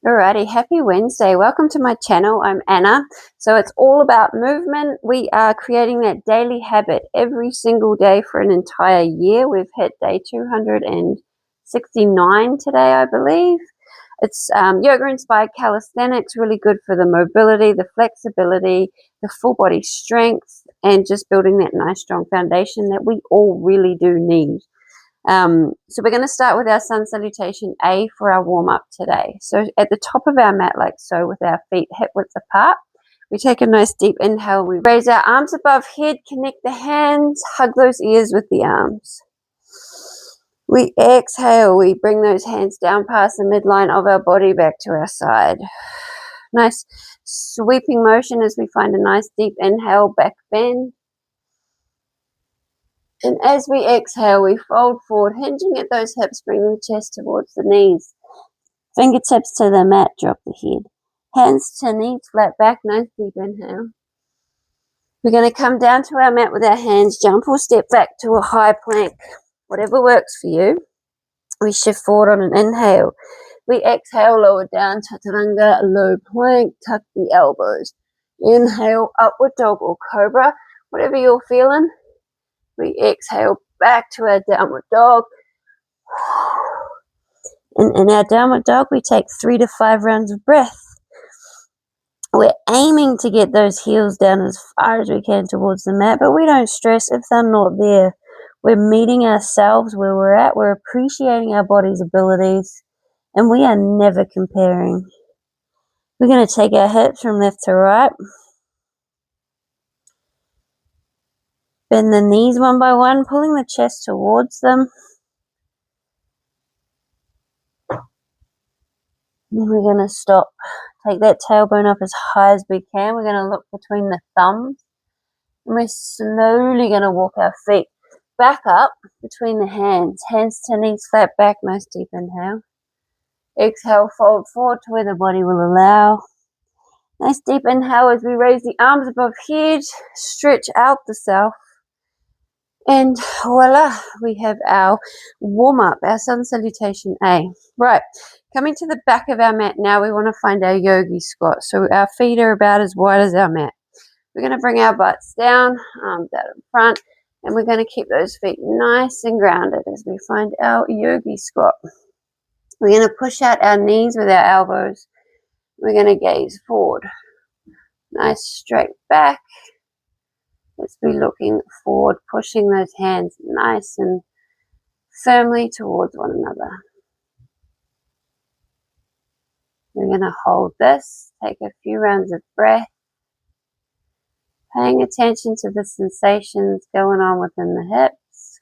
Alrighty, happy Wednesday. Welcome to my channel. I'm Anna. So it's all about movement. We are creating that daily habit every single day for an entire year. We've hit day 269 today, I believe. It's yoga-inspired calisthenics, really good for the mobility, the flexibility, the full body strength, and just building that nice strong foundation that we all really do need. So we're going to start with our sun salutation A for our warm-up today. So at the top of our mat, like so, with our feet hip width apart, we take a nice deep inhale. We raise our arms above head, connect the hands, hug those ears with the arms. We exhale. We bring those hands down past the midline of our body back to our side. Nice sweeping motion as we find a nice deep inhale, back bend. And as we exhale, we fold forward, hinging at those hips, bring the chest towards the knees. Fingertips to the mat, drop the head. Hands to knees, flat back, nice deep inhale. We're going to come down to our mat with our hands, jump or step back to a high plank. Whatever works for you. We shift forward on an inhale. We exhale, lower down, chaturanga, low plank, tuck the elbows. Inhale, upward dog or cobra, whatever you're feeling. We exhale back to our downward dog. And in our downward dog, we take 3 to 5 rounds of breath. We're aiming to get those heels down as far as we can towards the mat, but we don't stress if they're not there. We're meeting ourselves where we're at. We're appreciating our body's abilities, and we are never comparing. We're going to take our hips from left to right. Bend the knees one by one, pulling the chest towards them. And then we're going to stop. Take that tailbone up as high as we can. We're going to look between the thumbs. And we're slowly going to walk our feet back up between the hands. Hands to knees, flat back, nice deep inhale. Exhale, fold forward to where the body will allow. Nice deep inhale as we raise the arms above head. Stretch out the self. And voila, we have our warm-up, our sun salutation A. Right, coming to the back of our mat now, we want to find our yogi squat. So our feet are about as wide as our mat. We're going to bring our butts down, arms out in front, and we're going to keep those feet nice and grounded as we find our yogi squat. We're going to push out our knees with our elbows. We're going to gaze forward. Nice straight back. Let's be looking forward, pushing those hands nice and firmly towards one another. We're going to hold this, take a few rounds of breath, paying attention to the sensations going on within the hips,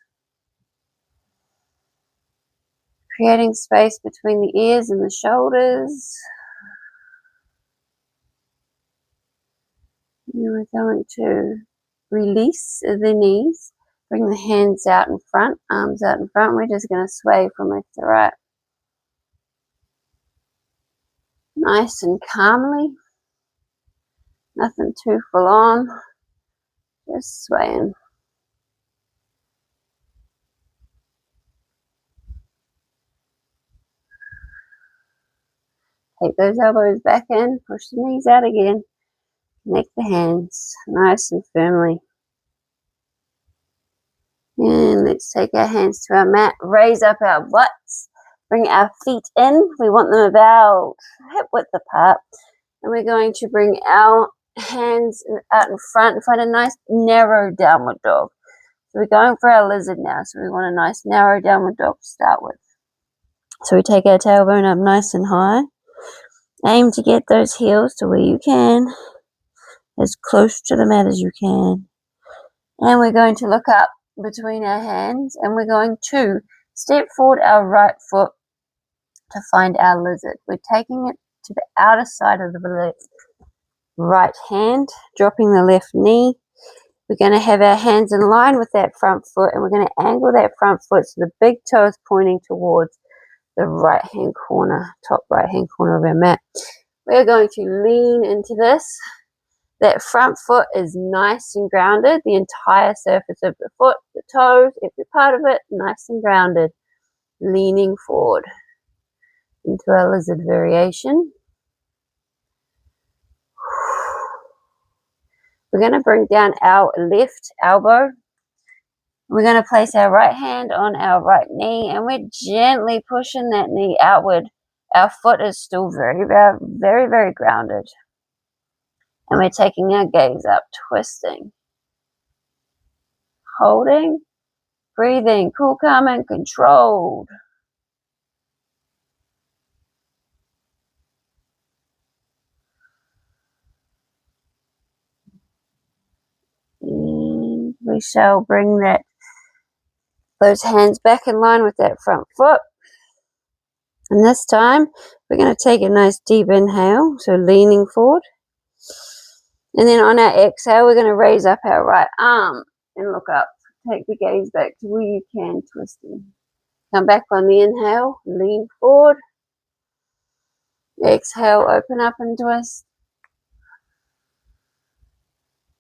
creating space between the ears and the shoulders. And we're going to release the knees, bring the hands out in front, arms out in front. We're just going to sway from left to right. Nice and calmly. Nothing too full on. Just swaying. Take those elbows back in, push the knees out again. Connect the hands nice and firmly. And let's take our hands to our mat, raise up our butts, bring our feet in. We want them about hip width apart. And we're going to bring our hands out in front and find a nice narrow downward dog. So we're going for our lizard now. So we want a nice narrow downward dog to start with. So we take our tailbone up nice and high. Aim to get those heels to where you can, as close to the mat as you can. And we're going to look up between our hands and we're going to step forward our right foot to find our lizard. We're taking it to the outer side of the right hand, dropping the left knee. We're going to have our hands in line with that front foot and we're going to angle that front foot so the big toe is pointing towards the right hand corner, top right hand corner of our mat. We're going to lean into this. That front foot is nice and grounded. The entire surface of the foot, the toes, every part of it, nice and grounded. Leaning forward. into our lizard variation. We're going to bring down our left elbow. We're going to place our right hand on our right knee, and we're gently pushing that knee outward. Our foot is still very, very grounded. And we're taking our gaze up, twisting, holding, breathing, cool, calm, and controlled. And we shall bring those hands back in line with that front foot. And this time, we're going to take a nice deep inhale, so leaning forward. And then on our exhale, we're going to raise up our right arm and look up. Take the gaze back to where you can, twisting. Come back on the inhale, lean forward. Exhale, open up and twist.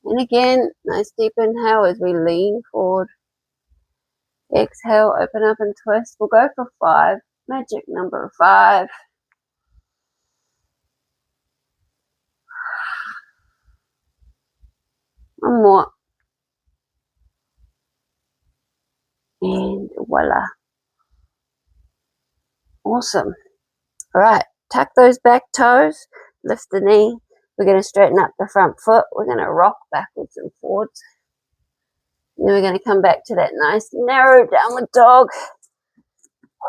And again, nice deep inhale as we lean forward. Exhale, open up and twist. We'll go for 5. Magic number 5. One more. And voila. Awesome. All right, tuck those back toes, lift the knee. We're going to straighten up the front foot. We're going to rock backwards and forwards. And then we're going to come back to that nice narrow downward dog.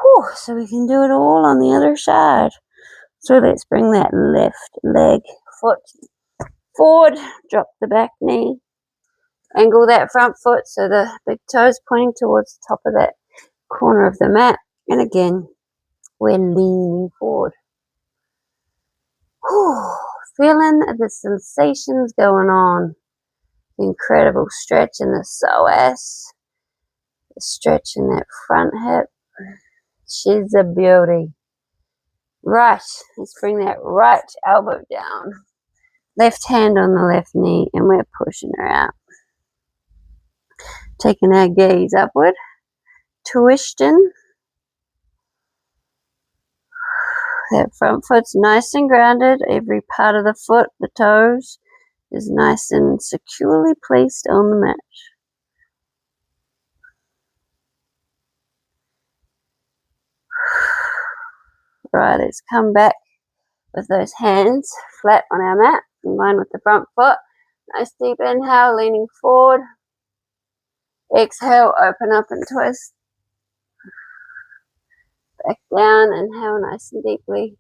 Whew, so we can do it all on the other side. So let's bring that left leg, foot forward, drop the back knee, angle that front foot so the big toes pointing towards the top of that corner of the mat. And again, we're leaning forward. Whew, feeling the sensations going on. Incredible stretch in the psoas, the stretch in that front hip. She's a beauty. Right, let's bring that right elbow down. Left hand on the left knee, and we're pushing her out. Taking our gaze upward, twisting. That front foot's nice and grounded. Every part of the foot, the toes, is nice and securely placed on the mat. Right, let's come back with those hands flat on our mat, in line with the front foot. Nice deep inhale, leaning forward. Exhale, open up and twist. Back down, inhale nice and deeply.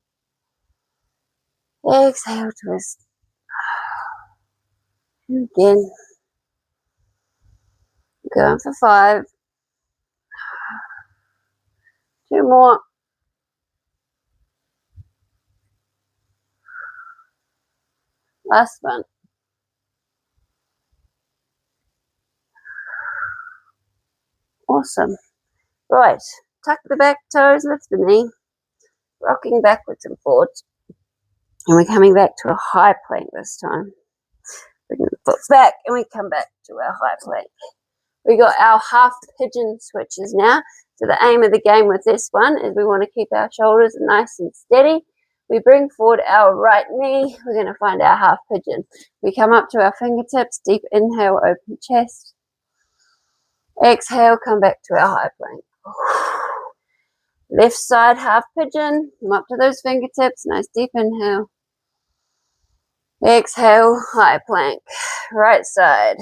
Exhale, twist. And again. Going for 5. 2 more. Last one. Awesome. Right. Tuck the back toes, lift the knee. Rocking backwards and forwards. And we're coming back to a high plank this time. Bring the foot back and we come back to our high plank. We got our half pigeon switches now. So the aim of the game with this one is we want to keep our shoulders nice and steady. We bring forward our right knee. We're going to find our half pigeon. We come up to our fingertips. Deep inhale, open chest. Exhale, come back to our high plank. Left side half pigeon. Come up to those fingertips. Nice deep inhale. Exhale, high plank. Right side.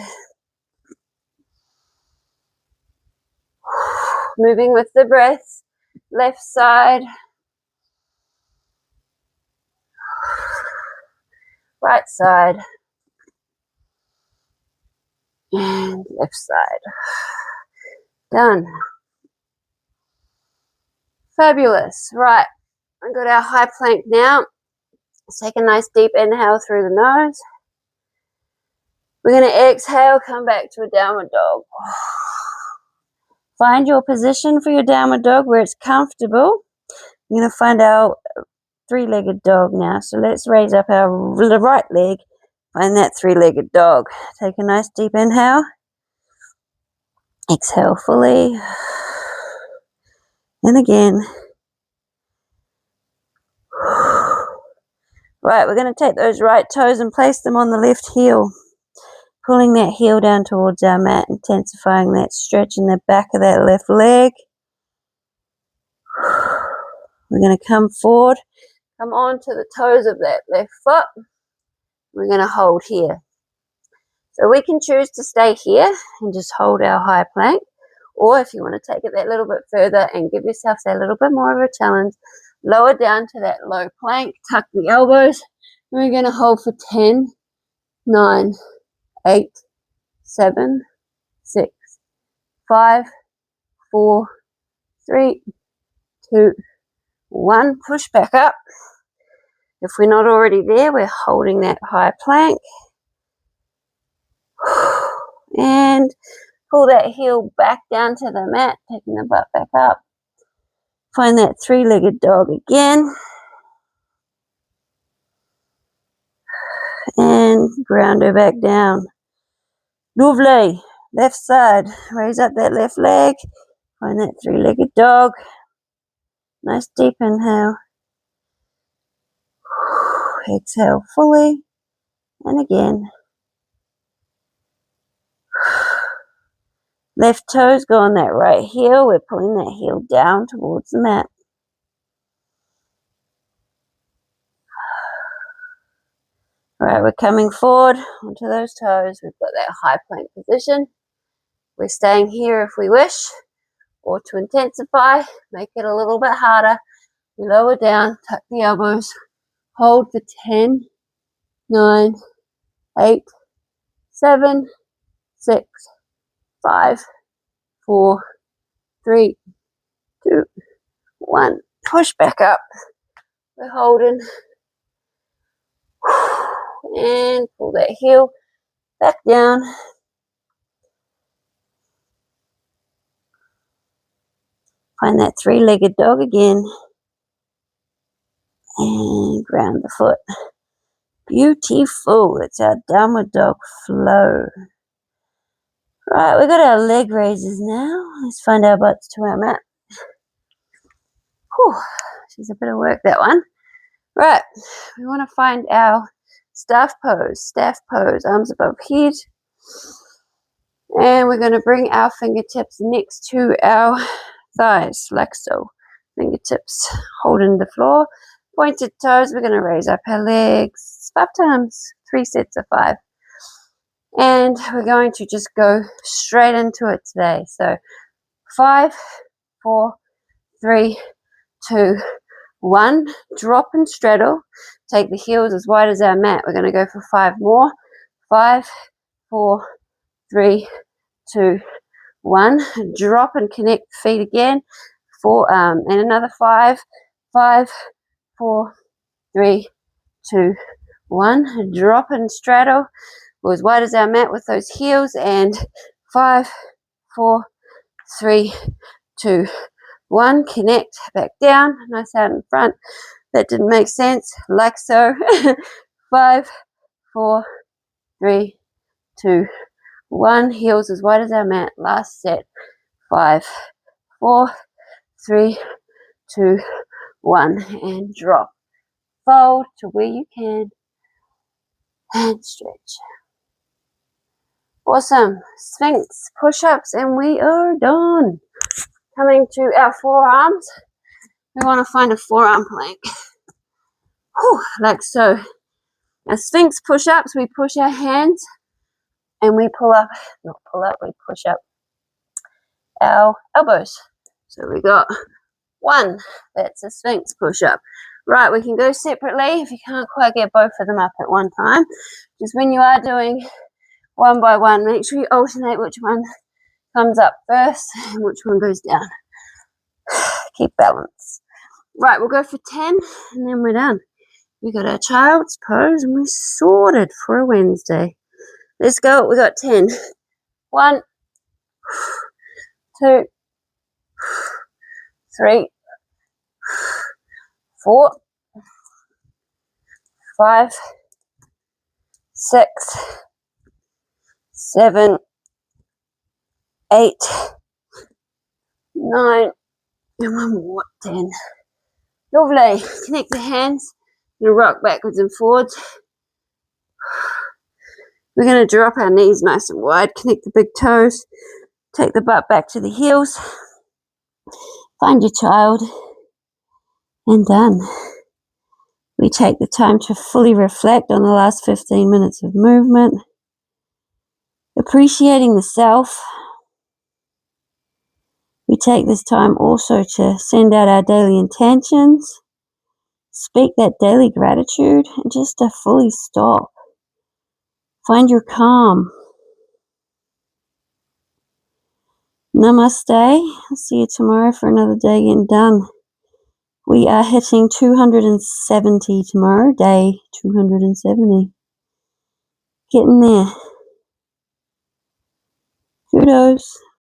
Moving with the breath. Left side. Right side. And left side. Done. Fabulous. Right. I've got our high plank now. Let's take a nice deep inhale through the nose. We're going to exhale, come back to a downward dog. Find your position for your downward dog where it's comfortable. We're going to find our 3-legged dog now. So let's raise up our right leg. Find that 3-legged dog. Take a nice deep inhale. Exhale fully. And again. Right, we're going to take those right toes and place them on the left heel. Pulling that heel down towards our mat, intensifying that stretch in the back of that left leg. We're going to come forward, come on to the toes of that left foot. We're going to hold here. So we can choose to stay here and just hold our high plank. Or if you want to take it that little bit further and give yourself that little bit more of a challenge, lower down to that low plank, tuck the elbows. And we're going to hold for 10, 9, 8, 7, 6, 5, 4, 3, 2, 1. Push back up. If we're not already there, we're holding that high plank. And pull that heel back down to the mat, taking the butt back up. Find that three-legged dog again. And ground her back down. Lovely. Left side. Raise up that left leg. Find that three-legged dog. Nice deep inhale. Exhale fully. And again. Left toes go on that right heel. We're pulling that heel down towards the mat. Alright, we're coming forward onto those toes. We've got that high plank position. We're staying here if we wish, or to intensify, make it a little bit harder. We lower down, tuck the elbows, hold for 10, 9, 8, 7, 6, 5, 4, 3, 2, 1. Push back up. We're holding. And pull that heel back down. Find that three-legged dog again. And ground the foot. Beautiful. It's our downward dog flow. Right, we've got our leg raises now. Let's find our butts to our mat. Whew, she's a bit of work, that one. Right, we want to find our staff pose, arms above head. And we're going to bring our fingertips next to our thighs, like so. Fingertips holding the floor. Pointed toes, we're going to raise up our legs 5 times, 3 sets of 5. And we're going to just go straight into it today. So 5, 4, 3, 2, 1. Drop and straddle. Take the heels as wide as our mat. We're going to go for 5 more. 5, 4, 3, 2, 1. Drop and connect the feet again. 4 and another 5. 5, 4, 3, 2, 1. Drop and straddle. Go as wide as our mat with those heels. And 5, 4, 3, 2, 1. Connect back down. Nice out in front. That didn't make sense. Like so. 5, 4, 3, 2, 1. Heels as wide as our mat. Last set. 5, 4, 3, 2, 1. And drop. Fold to where you can. And stretch. Awesome. Sphinx push-ups and we are done. Coming to our forearms. We want to find a forearm plank. Whew, like so. Our Sphinx push-ups, we push our hands and we pull up, not pull up, we push up our elbows. So we got 1. That's a Sphinx push-up. Right, we can go separately if you can't quite get both of them up at one time. Just when you are doing one by one, make sure you alternate which one comes up first and which one goes down. Keep balance. Right, we'll go for 10 and then we're done. We got our child's pose and we're sorted for a Wednesday. Let's go. We got 10. 1, 2, 3, 4, 5, 6, 7, 8, 9, and one more. 10. Lovely. Connect the hands We're going to rock backwards and forwards. We're going to drop our knees nice and wide, connect the big toes, take the butt back to the heels, find your child, and done. We take the time to fully reflect on the last 15 minutes of movement, appreciating the self. We take this time also to send out our daily intentions, speak that daily gratitude, and just to fully stop. Find your calm. Namaste. I'll see you tomorrow for another day getting done. We are hitting 270 tomorrow, day 270. Getting there. Kudos.